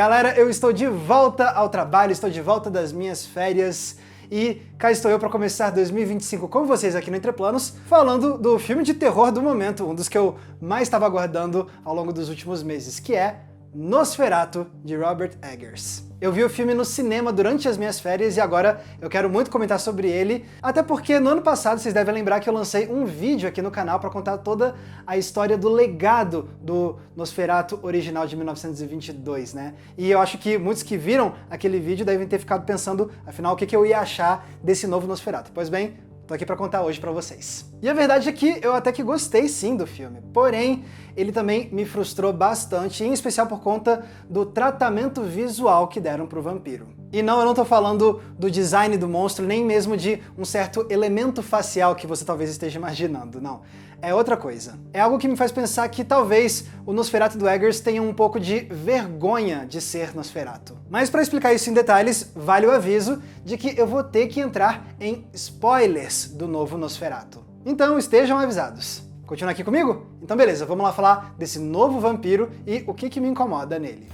Galera, eu estou de volta ao trabalho, estou de volta das minhas férias e cá estou eu para começar 2025 com vocês aqui no Entre Planos, falando do filme de terror do momento, um dos que eu mais estava aguardando ao longo dos últimos meses, que é Nosferatu, de Robert Eggers. Eu vi o filme no cinema durante as minhas férias e agora eu quero muito comentar sobre ele, até porque no ano passado vocês devem lembrar que eu lancei um vídeo aqui no canal para contar toda a história do legado do Nosferatu original de 1922, né? E eu acho que muitos que viram aquele vídeo devem ter ficado pensando, afinal, o que eu ia achar desse novo Nosferatu. Pois bem, tô aqui pra contar hoje pra vocês. E a verdade é que eu até que gostei sim do filme, porém, ele também me frustrou bastante, em especial por conta do tratamento visual que deram pro vampiro. E não, eu não tô falando do design do monstro, nem mesmo de um certo elemento facial que você talvez esteja imaginando, não. É outra coisa. É algo que me faz pensar que talvez o Nosferatu do Eggers tenha um pouco de vergonha de ser Nosferatu. Mas para explicar isso em detalhes, vale o aviso de que eu vou ter que entrar em spoilers do novo Nosferatu. Então estejam avisados. Continua aqui comigo? Então beleza, vamos lá falar desse novo vampiro e o que me incomoda nele.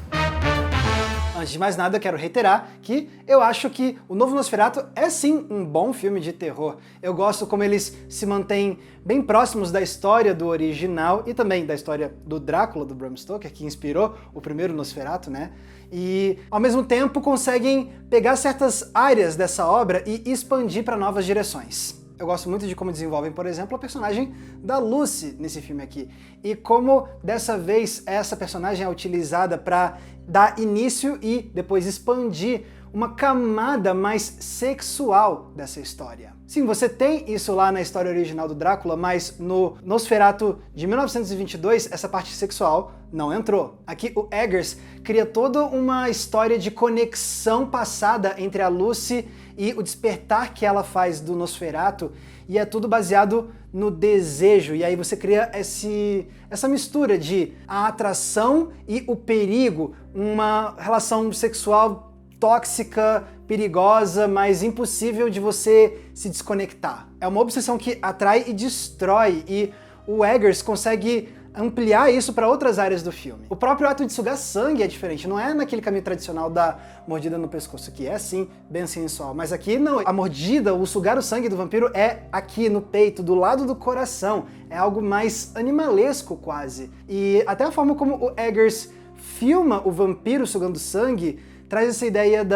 Antes de mais nada, eu quero reiterar que eu acho que o novo Nosferatu é sim um bom filme de terror. Eu gosto como eles se mantêm bem próximos da história do original e também da história do Drácula, do Bram Stoker, que inspirou o primeiro Nosferatu, né? E, ao mesmo tempo, conseguem pegar certas áreas dessa obra e expandir para novas direções. Eu gosto muito de como desenvolvem, por exemplo, a personagem da Lucy nesse filme aqui. E como, dessa vez, essa personagem é utilizada para dar início e depois expandir uma camada mais sexual dessa história. Sim, você tem isso lá na história original do Drácula, mas no Nosferatu de 1922, essa parte sexual não entrou. Aqui o Eggers cria toda uma história de conexão passada entre a Lucy e o despertar que ela faz do Nosferatu, e é tudo baseado no desejo, e aí você cria essa mistura de a atração e o perigo, uma relação sexual tóxica, perigosa, mas impossível de você se desconectar. É uma obsessão que atrai e destrói, e o Eggers consegue ampliar isso para outras áreas do filme. O próprio ato de sugar sangue é diferente, não é naquele caminho tradicional da mordida no pescoço, que é sim bem sensual, mas aqui não. A mordida, o sugar o sangue do vampiro é aqui no peito, do lado do coração. É algo mais animalesco quase. E até a forma como o Eggers filma o vampiro sugando sangue traz essa ideia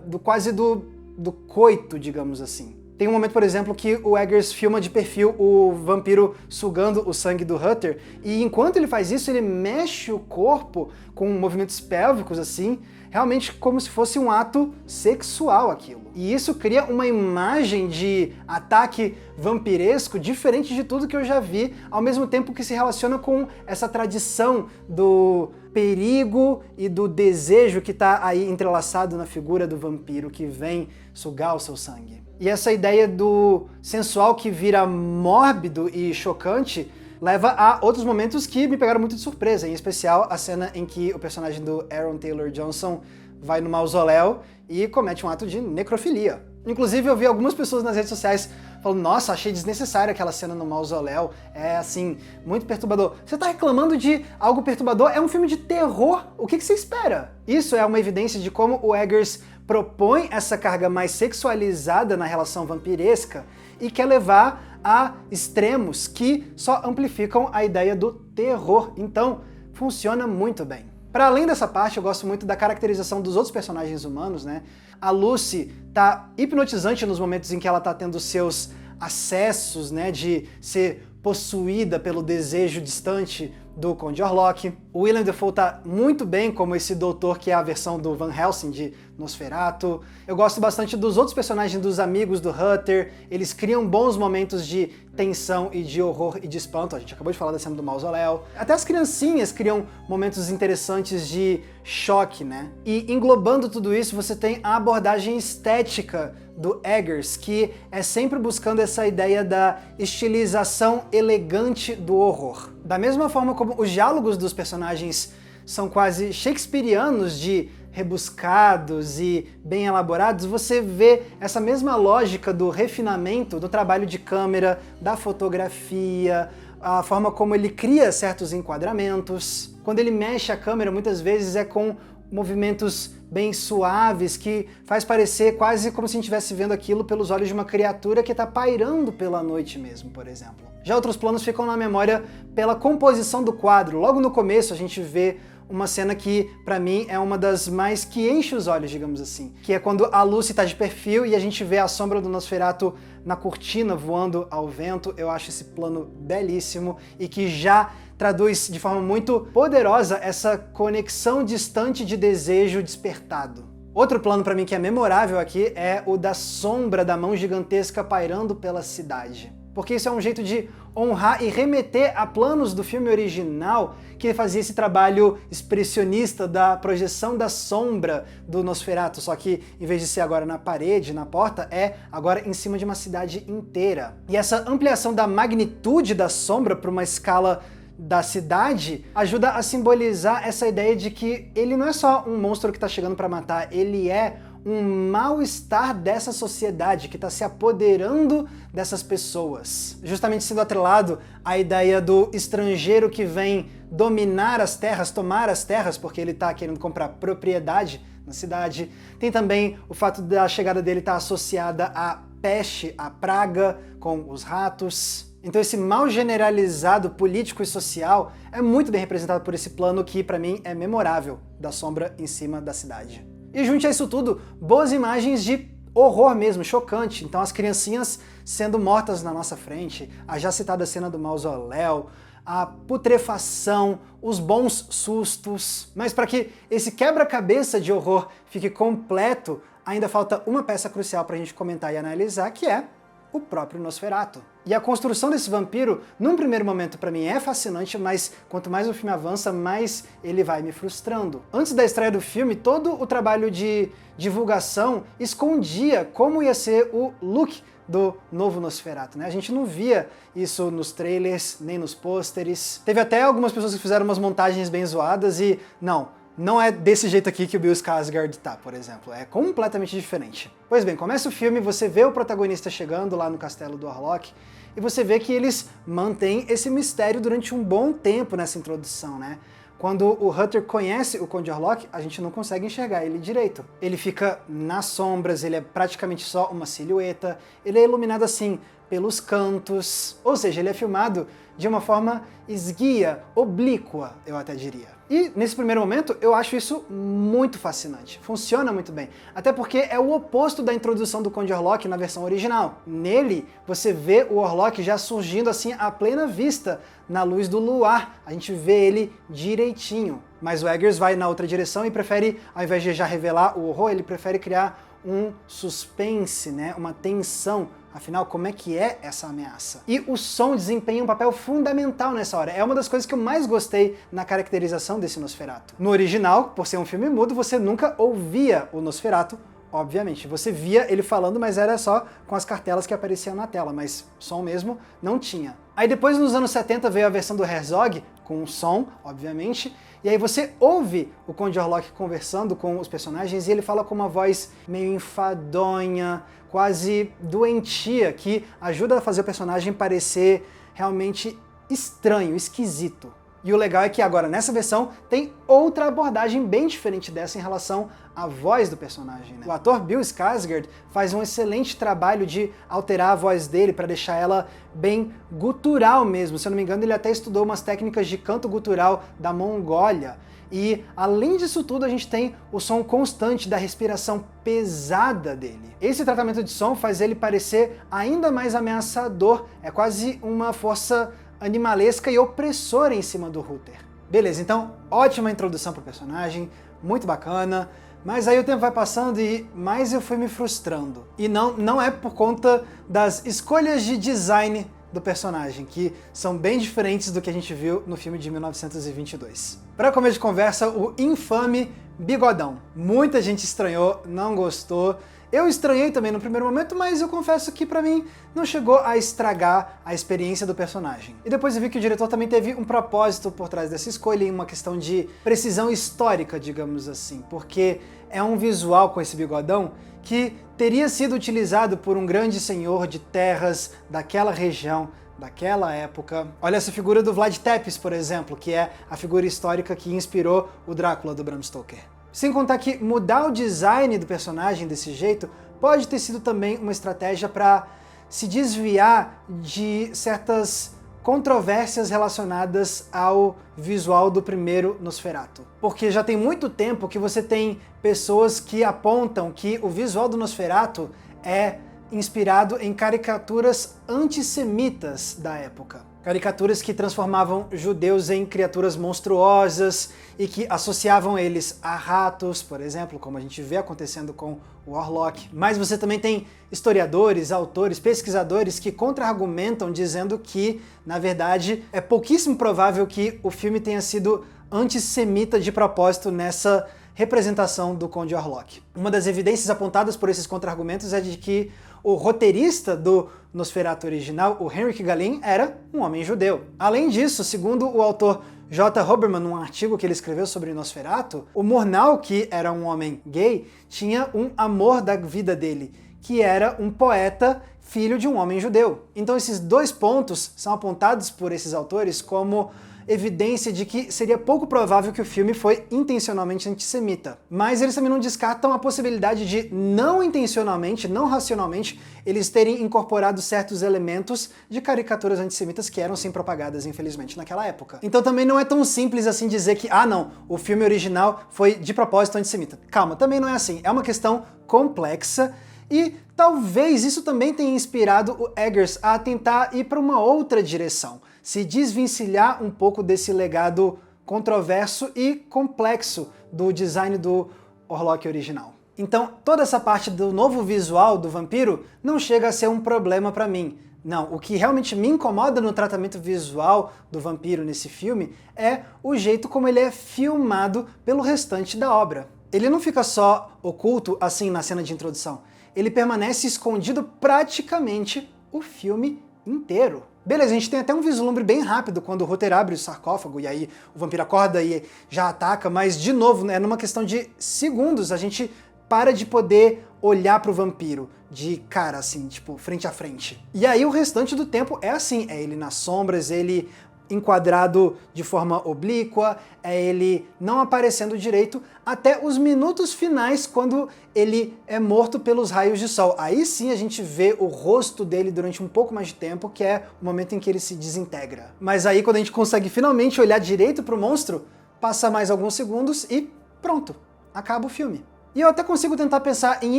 do coito, digamos assim. Tem um momento, por exemplo, que o Eggers filma de perfil o vampiro sugando o sangue do Hutter, e enquanto ele faz isso, ele mexe o corpo com movimentos pélvicos, assim, realmente como se fosse um ato sexual aquilo. E isso cria uma imagem de ataque vampiresco diferente de tudo que eu já vi, ao mesmo tempo que se relaciona com essa tradição do perigo e do desejo que está aí entrelaçado na figura do vampiro que vem sugar o seu sangue. E essa ideia do sensual que vira mórbido e chocante leva a outros momentos que me pegaram muito de surpresa, em especial a cena em que o personagem do Aaron Taylor Johnson vai no mausoléu e comete um ato de necrofilia. Inclusive eu vi algumas pessoas nas redes sociais falando, nossa, achei desnecessária aquela cena no mausoléu, é assim, muito perturbador. Você tá reclamando de algo perturbador? É um filme de terror, o que você espera? Isso é uma evidência de como o Eggers propõe essa carga mais sexualizada na relação vampiresca e quer levar a extremos que só amplificam a ideia do terror. Então, funciona muito bem. Para além dessa parte, eu gosto muito da caracterização dos outros personagens humanos, né? A Lucy tá hipnotizante nos momentos em que ela tá tendo seus acessos, né, de ser possuída pelo desejo distante do Conde Orlok. O Willem Dafoe tá muito bem como esse doutor que é a versão do Van Helsing de Nosferatu. Eu gosto bastante dos outros personagens, dos amigos do Hutter. Eles criam bons momentos de tensão e de horror e de espanto. A gente acabou de falar da cena do mausoléu. Até as criancinhas criam momentos interessantes de choque, né? E englobando tudo isso, você tem a abordagem estética do Eggers, que é sempre buscando essa ideia da estilização elegante do horror. Da mesma forma como os diálogos dos personagens são quase shakespearianos de rebuscados e bem elaborados, você vê essa mesma lógica do refinamento, do trabalho de câmera, da fotografia, a forma como ele cria certos enquadramentos. Quando ele mexe a câmera, muitas vezes é com movimentos bem suaves que faz parecer quase como se a gente estivesse vendo aquilo pelos olhos de uma criatura que está pairando pela noite mesmo, por exemplo. Já outros planos ficam na memória pela composição do quadro. Logo no começo a gente vê uma cena que, pra mim, é uma das mais que enche os olhos, digamos assim, que é quando a Lucy tá de perfil e a gente vê a sombra do Nosferatu na cortina voando ao vento. Eu acho esse plano belíssimo e que já traduz de forma muito poderosa essa conexão distante de desejo despertado. Outro plano pra mim que é memorável aqui é o da sombra da mão gigantesca pairando pela cidade. Porque isso é um jeito de honrar e remeter a planos do filme original que fazia esse trabalho expressionista da projeção da sombra do Nosferatu, só que em vez de ser agora na parede, na porta, é agora em cima de uma cidade inteira. E essa ampliação da magnitude da sombra para uma escala da cidade ajuda a simbolizar essa ideia de que ele não é só um monstro que está chegando para matar, ele é um mal-estar dessa sociedade que está se apoderando dessas pessoas. Justamente sendo atrelado à ideia do estrangeiro que vem dominar as terras, tomar as terras, porque ele está querendo comprar propriedade na cidade. Tem também o fato da chegada dele estar associada à peste, à praga, com os ratos. Então esse mal generalizado político e social é muito bem representado por esse plano que, para mim, é memorável, da sombra em cima da cidade. E junte a isso tudo, boas imagens de horror mesmo, chocante. Então as criancinhas sendo mortas na nossa frente, a já citada cena do mausoléu, a putrefação, os bons sustos. Mas para que esse quebra-cabeça de horror fique completo, ainda falta uma peça crucial para a gente comentar e analisar, que é o próprio Nosferatu. E a construção desse vampiro, num primeiro momento, pra mim é fascinante, mas quanto mais o filme avança, mais ele vai me frustrando. Antes da estreia do filme, todo o trabalho de divulgação escondia como ia ser o look do novo Nosferatu, né? A gente não via isso nos trailers, nem nos pôsteres. Teve até algumas pessoas que fizeram umas montagens bem zoadas e não é desse jeito aqui que o Bill Skarsgård tá, por exemplo. É completamente diferente. Pois bem, começa o filme, você vê o protagonista chegando lá no castelo do Orlok, e você vê que eles mantêm esse mistério durante um bom tempo nessa introdução, né? Quando o Hutter conhece o Conde Orlok, a gente não consegue enxergar ele direito. Ele fica nas sombras, ele é praticamente só uma silhueta, ele é iluminado assim pelos cantos, ou seja, ele é filmado de uma forma esguia, oblíqua, eu até diria. E nesse primeiro momento eu acho isso muito fascinante, funciona muito bem, até porque é o oposto da introdução do Conde Orlok na versão original. Nele você vê o Orlok já surgindo assim à plena vista na luz do luar, a gente vê ele direitinho. Mas o Eggers vai na outra direção e prefere, ao invés de já revelar o horror, ele prefere criar um suspense, né? Uma tensão. Afinal, como é que é essa ameaça? E o som desempenha um papel fundamental nessa hora. É uma das coisas que eu mais gostei na caracterização desse Nosferatu. No original, por ser um filme mudo, você nunca ouvia o Nosferatu, obviamente. Você via ele falando, mas era só com as cartelas que apareciam na tela, mas som mesmo não tinha. Aí depois, nos anos 70, veio a versão do Herzog, com som, obviamente, e aí você ouve o Conde Orlok conversando com os personagens e ele fala com uma voz meio enfadonha, quase doentia, que ajuda a fazer o personagem parecer realmente estranho, esquisito. E o legal é que agora, nessa versão, tem outra abordagem bem diferente dessa em relação à voz do personagem, né? O ator Bill Skarsgård faz um excelente trabalho de alterar a voz dele para deixar ela bem gutural mesmo. Se eu não me engano, ele até estudou umas técnicas de canto gutural da Mongólia. E, além disso tudo, a gente tem o som constante da respiração pesada dele. Esse tratamento de som faz ele parecer ainda mais ameaçador. É quase uma força animalesca e opressora em cima do Hutter. Beleza, então ótima introdução pro personagem, muito bacana, mas aí o tempo vai passando e mais eu fui me frustrando. E não é por conta das escolhas de design do personagem, que são bem diferentes do que a gente viu no filme de 1922. Para começo de conversa, o infame bigodão. Muita gente estranhou, não gostou. Eu estranhei também no primeiro momento, mas eu confesso que pra mim não chegou a estragar a experiência do personagem. E depois eu vi que o diretor também teve um propósito por trás dessa escolha, em uma questão de precisão histórica, digamos assim, porque é um visual com esse bigodão que teria sido utilizado por um grande senhor de terras daquela região, daquela época. Olha essa figura do Vlad Tepes, por exemplo, que é a figura histórica que inspirou o Drácula do Bram Stoker. Sem contar que mudar o design do personagem desse jeito pode ter sido também uma estratégia para se desviar de certas controvérsias relacionadas ao visual do primeiro Nosferatu. Porque já tem muito tempo que você tem pessoas que apontam que o visual do Nosferatu é inspirado em caricaturas antissemitas da época. Caricaturas que transformavam judeus em criaturas monstruosas e que associavam eles a ratos, por exemplo, como a gente vê acontecendo com o Warlock. Mas você também tem historiadores, autores, pesquisadores que contra-argumentam dizendo que, na verdade, é pouquíssimo provável que o filme tenha sido antissemita de propósito nessa representação do Conde Warlock. Uma das evidências apontadas por esses contra-argumentos é de que o roteirista do Nosferatu original, o Henrik Galeen, era um homem judeu. Além disso, segundo o autor J. Huberman, num artigo que ele escreveu sobre Nosferatu, o Murnau, que era um homem gay, tinha um amor da vida dele, que era um poeta filho de um homem judeu. Então esses dois pontos são apontados por esses autores como evidência de que seria pouco provável que o filme foi intencionalmente antissemita. Mas eles também não descartam a possibilidade de, não intencionalmente, não racionalmente, eles terem incorporado certos elementos de caricaturas antissemitas que eram sim propagadas, infelizmente, naquela época. Então também não é tão simples assim dizer que, não, o filme original foi de propósito antissemita. Calma, também não é assim. É uma questão complexa e talvez isso também tenha inspirado o Eggers a tentar ir para uma outra direção, se desvencilhar um pouco desse legado controverso e complexo do design do Warlock original. Então, toda essa parte do novo visual do vampiro não chega a ser um problema para mim. Não, o que realmente me incomoda no tratamento visual do vampiro nesse filme é o jeito como ele é filmado pelo restante da obra. Ele não fica só oculto assim na cena de introdução, ele permanece escondido praticamente o filme inteiro. Beleza, a gente tem até um vislumbre bem rápido quando o Ruther abre o sarcófago e aí o vampiro acorda e já ataca, mas de novo, é numa questão de segundos, a gente para de poder olhar pro vampiro de cara assim, tipo, frente a frente. E aí o restante do tempo é assim, é ele nas sombras, ele enquadrado de forma oblíqua, é ele não aparecendo direito, até os minutos finais, quando ele é morto pelos raios de sol. Aí sim a gente vê o rosto dele durante um pouco mais de tempo, que é o momento em que ele se desintegra. Mas aí quando a gente consegue finalmente olhar direito pro monstro, passa mais alguns segundos e pronto, acaba o filme. E eu até consigo tentar pensar em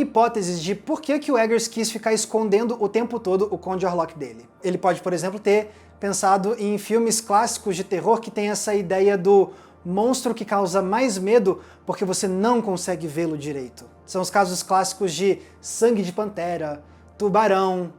hipóteses de por que o Eggers quis ficar escondendo o tempo todo o Conde Warlock dele. Ele pode, por exemplo, ter pensado em filmes clássicos de terror que tem essa ideia do monstro que causa mais medo porque você não consegue vê-lo direito. São os casos clássicos de Sangue de Pantera, Tubarão,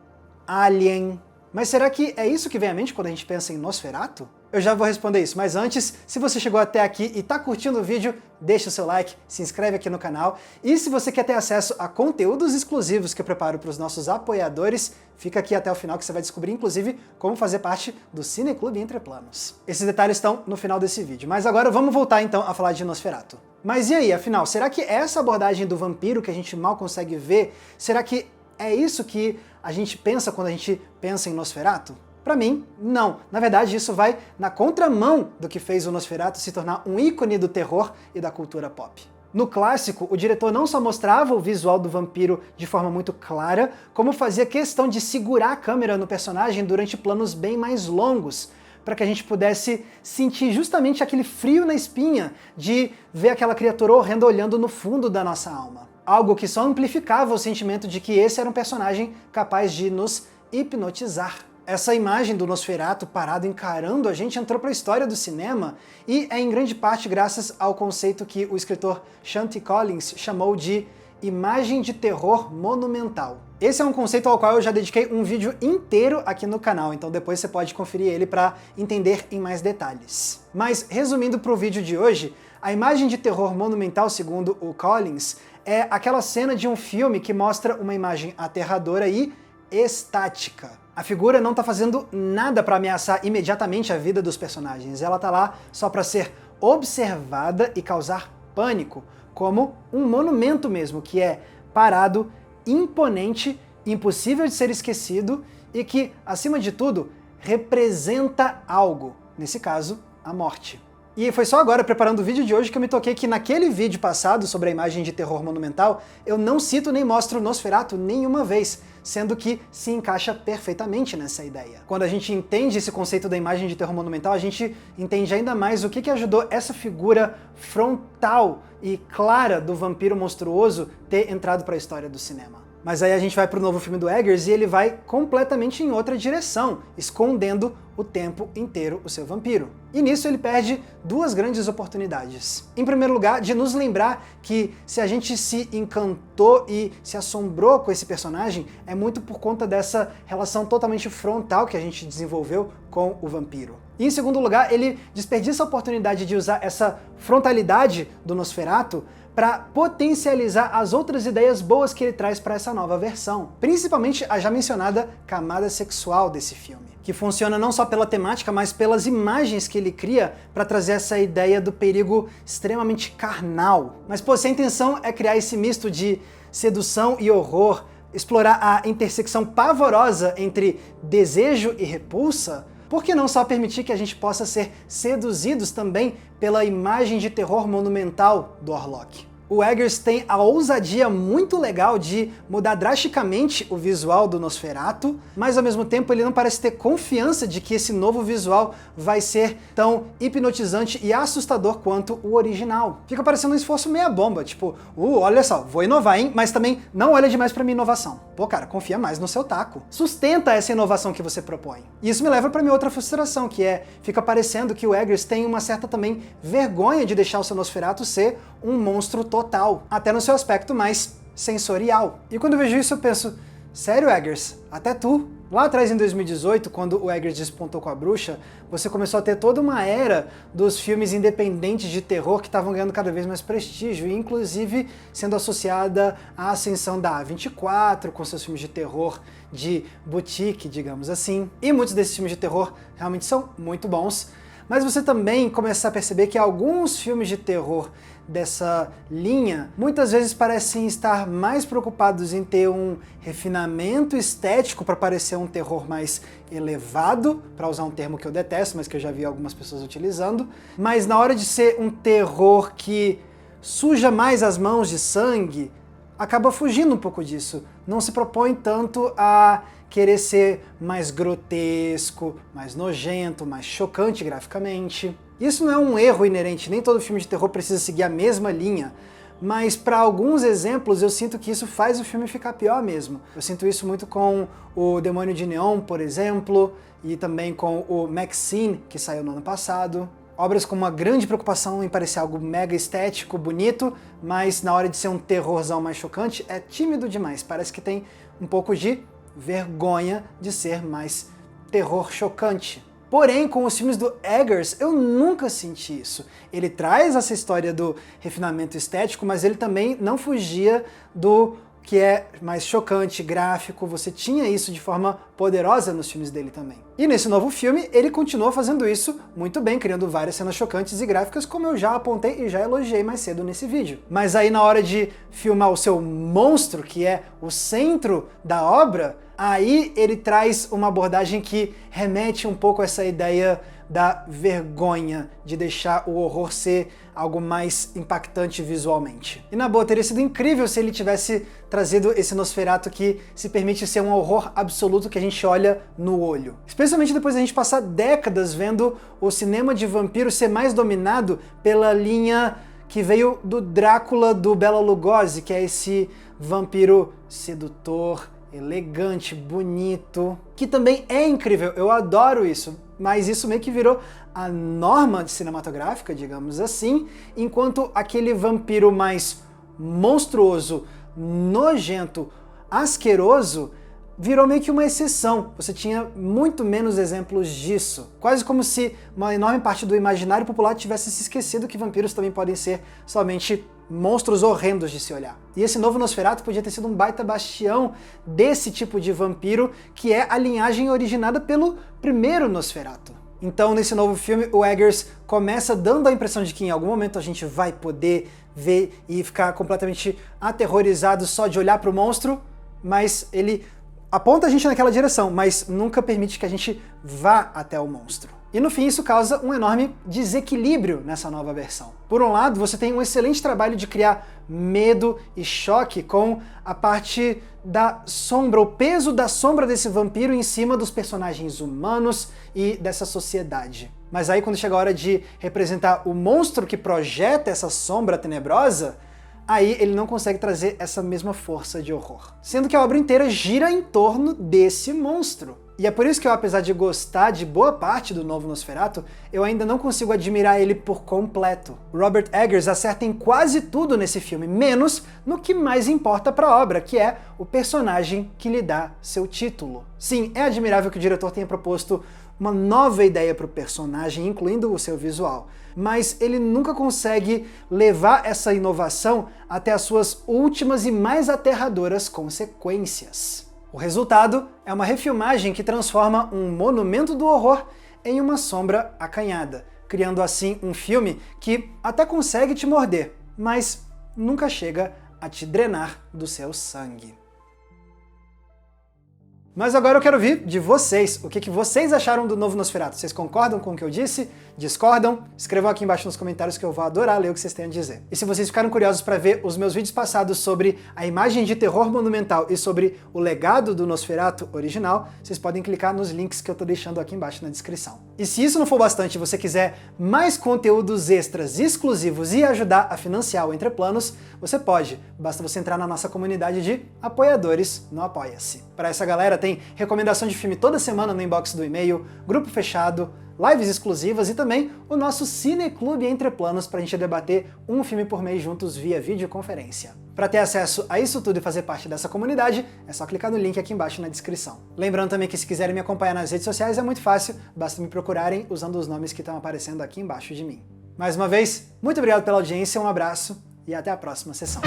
Alien. Mas será que é isso que vem à mente quando a gente pensa em Nosferatu? Eu já vou responder isso, mas antes, se você chegou até aqui e tá curtindo o vídeo, deixa o seu like, se inscreve aqui no canal, e se você quer ter acesso a conteúdos exclusivos que eu preparo para os nossos apoiadores, fica aqui até o final que você vai descobrir, inclusive, como fazer parte do Cineclube Entreplanos. Esses detalhes estão no final desse vídeo, mas agora vamos voltar então a falar de Nosferatu. Mas e aí, afinal, será que essa abordagem do vampiro que a gente mal consegue ver, será que é isso que a gente pensa quando a gente pensa em Nosferatu? Pra mim, não. Na verdade, isso vai na contramão do que fez o Nosferatu se tornar um ícone do terror e da cultura pop. No clássico, o diretor não só mostrava o visual do vampiro de forma muito clara, como fazia questão de segurar a câmera no personagem durante planos bem mais longos, para que a gente pudesse sentir justamente aquele frio na espinha de ver aquela criatura horrenda olhando no fundo da nossa alma. Algo que só amplificava o sentimento de que esse era um personagem capaz de nos hipnotizar. Essa imagem do Nosferatu parado encarando a gente entrou para a história do cinema e é em grande parte graças ao conceito que o escritor Sean T. Collins chamou de imagem de terror monumental. Esse é um conceito ao qual eu já dediquei um vídeo inteiro aqui no canal, então depois você pode conferir ele para entender em mais detalhes. Mas resumindo para o vídeo de hoje, a imagem de terror monumental, segundo o Collins, é aquela cena de um filme que mostra uma imagem aterradora e estática. A figura não tá fazendo nada para ameaçar imediatamente a vida dos personagens, ela tá lá só para ser observada e causar pânico, como um monumento mesmo, que é parado, imponente, impossível de ser esquecido e que, acima de tudo, representa algo, nesse caso, a morte. E foi só agora, preparando o vídeo de hoje, que eu me toquei que naquele vídeo passado sobre a imagem de terror monumental, eu não cito nem mostro Nosferatu nenhuma vez, sendo que se encaixa perfeitamente nessa ideia. Quando a gente entende esse conceito da imagem de terror monumental, a gente entende ainda mais o que ajudou essa figura frontal e clara do vampiro monstruoso ter entrado para a história do cinema. Mas aí a gente vai pro novo filme do Eggers e ele vai completamente em outra direção, escondendo o tempo inteiro o seu vampiro. E nisso ele perde duas grandes oportunidades. Em primeiro lugar, de nos lembrar que se a gente se encantou e se assombrou com esse personagem, é muito por conta dessa relação totalmente frontal que a gente desenvolveu com o vampiro. E em segundo lugar, ele desperdiça a oportunidade de usar essa frontalidade do Nosferatu para potencializar as outras ideias boas que ele traz para essa nova versão. Principalmente a já mencionada camada sexual desse filme, que funciona não só pela temática, mas pelas imagens que ele cria para trazer essa ideia do perigo extremamente carnal. Mas pô, se a intenção é criar esse misto de sedução e horror, explorar a intersecção pavorosa entre desejo e repulsa, por que não só permitir que a gente possa ser seduzidos também pela imagem de terror monumental do Orlok? O Eggers tem a ousadia muito legal de mudar drasticamente o visual do Nosferatu, mas ao mesmo tempo ele não parece ter confiança de que esse novo visual vai ser tão hipnotizante e assustador quanto o original. Fica parecendo um esforço meia bomba, tipo, olha só, vou inovar, hein? Mas também não olha demais pra minha inovação. Pô, cara, confia mais no seu taco. Sustenta essa inovação que você propõe. E isso me leva pra minha outra frustração, que é, fica parecendo que o Eggers tem uma certa também vergonha de deixar o seu Nosferatu ser um monstro total, até no seu aspecto mais sensorial. E quando eu vejo isso eu penso, sério Eggers, até tu? Lá atrás em 2018, quando o Eggers despontou com A Bruxa, você começou a ter toda uma era dos filmes independentes de terror que estavam ganhando cada vez mais prestígio, e inclusive sendo associada à ascensão da A24, com seus filmes de terror de boutique, digamos assim. E muitos desses filmes de terror realmente são muito bons, mas você também começa a perceber que alguns filmes de terror dessa linha muitas vezes parecem estar mais preocupados em ter um refinamento estético para parecer um terror mais elevado, para usar um termo que eu detesto, mas que eu já vi algumas pessoas utilizando, mas na hora de ser um terror que suja mais as mãos de sangue, acaba fugindo um pouco disso. Não se propõe tanto a querer ser mais grotesco, mais nojento, mais chocante graficamente. Isso não é um erro inerente, nem todo filme de terror precisa seguir a mesma linha, mas para alguns exemplos eu sinto que isso faz o filme ficar pior mesmo. Eu sinto isso muito com o Demônio de Neon, por exemplo, e também com o Maxine, que saiu no ano passado. Obras com uma grande preocupação em parecer algo mega estético, bonito, mas na hora de ser um terrorzão mais chocante, é tímido demais. Parece que tem um pouco de vergonha de ser mais terror chocante. Porém, com os filmes do Eggers, eu nunca senti isso. Ele traz essa história do refinamento estético, mas ele também não fugia do que é mais chocante, gráfico. Você tinha isso de forma poderosa nos filmes dele também. E nesse novo filme, ele continua fazendo isso muito bem, criando várias cenas chocantes e gráficas, como eu já apontei e já elogiei mais cedo nesse vídeo. Mas aí na hora de filmar o seu monstro, que é o centro da obra, aí ele traz uma abordagem que remete um pouco a essa ideia da vergonha, de deixar o horror ser algo mais impactante visualmente. E na boa, teria sido incrível se ele tivesse trazido esse Nosferatu que se permite ser um horror absoluto que a gente olha no olho. Especialmente depois de a gente passar décadas vendo o cinema de vampiro ser mais dominado pela linha que veio do Drácula do Bela Lugosi, que é esse vampiro sedutor, elegante, bonito, que também é incrível, eu adoro isso, mas isso meio que virou a norma cinematográfica, digamos assim, enquanto aquele vampiro mais monstruoso, nojento, asqueroso, virou meio que uma exceção. Você tinha muito menos exemplos disso. Quase como se uma enorme parte do imaginário popular tivesse se esquecido que vampiros também podem ser somente monstros horrendos de se olhar. E esse novo Nosferatu podia ter sido um baita bastião desse tipo de vampiro, que é a linhagem originada pelo primeiro Nosferatu. Então, nesse novo filme, o Eggers começa dando a impressão de que em algum momento a gente vai poder ver e ficar completamente aterrorizado só de olhar para o monstro, mas ele aponta a gente naquela direção, mas nunca permite que a gente vá até o monstro. E no fim isso causa um enorme desequilíbrio nessa nova versão. Por um lado, você tem um excelente trabalho de criar medo e choque com a parte da sombra, o peso da sombra desse vampiro em cima dos personagens humanos e dessa sociedade. Mas aí quando chega a hora de representar o monstro que projeta essa sombra tenebrosa, aí ele não consegue trazer essa mesma força de horror. Sendo que a obra inteira gira em torno desse monstro. E é por isso que eu, apesar de gostar de boa parte do novo Nosferatu, eu ainda não consigo admirar ele por completo. Robert Eggers acerta em quase tudo nesse filme, menos no que mais importa para a obra, que é o personagem que lhe dá seu título. Sim, é admirável que o diretor tenha proposto uma nova ideia para o personagem, incluindo o seu visual, mas ele nunca consegue levar essa inovação até as suas últimas e mais aterradoras consequências. O resultado é uma refilmagem que transforma um monumento do horror em uma sombra acanhada, criando assim um filme que até consegue te morder, mas nunca chega a te drenar do seu sangue. Mas agora eu quero ouvir de vocês. O que vocês acharam do novo Nosferatu? Vocês concordam com o que eu disse? Discordam? Escrevam aqui embaixo nos comentários que eu vou adorar ler o que vocês têm a dizer. E se vocês ficaram curiosos para ver os meus vídeos passados sobre a imagem de terror monumental e sobre o legado do Nosferatu original, vocês podem clicar nos links que eu tô deixando aqui embaixo na descrição. E se isso não for bastante e você quiser mais conteúdos extras exclusivos e ajudar a financiar o Entre Planos, você pode. Basta você entrar na nossa comunidade de apoiadores no Apoia-se. Para essa galera tem recomendação de filme toda semana no inbox do e-mail, grupo fechado, lives exclusivas e também o nosso Cineclube Entre Planos para a gente debater um filme por mês juntos via videoconferência. Para ter acesso a isso tudo e fazer parte dessa comunidade, é só clicar no link aqui embaixo na descrição. Lembrando também que se quiserem me acompanhar nas redes sociais é muito fácil, basta me procurarem usando os nomes que estão aparecendo aqui embaixo de mim. Mais uma vez, muito obrigado pela audiência, um abraço e até a próxima sessão.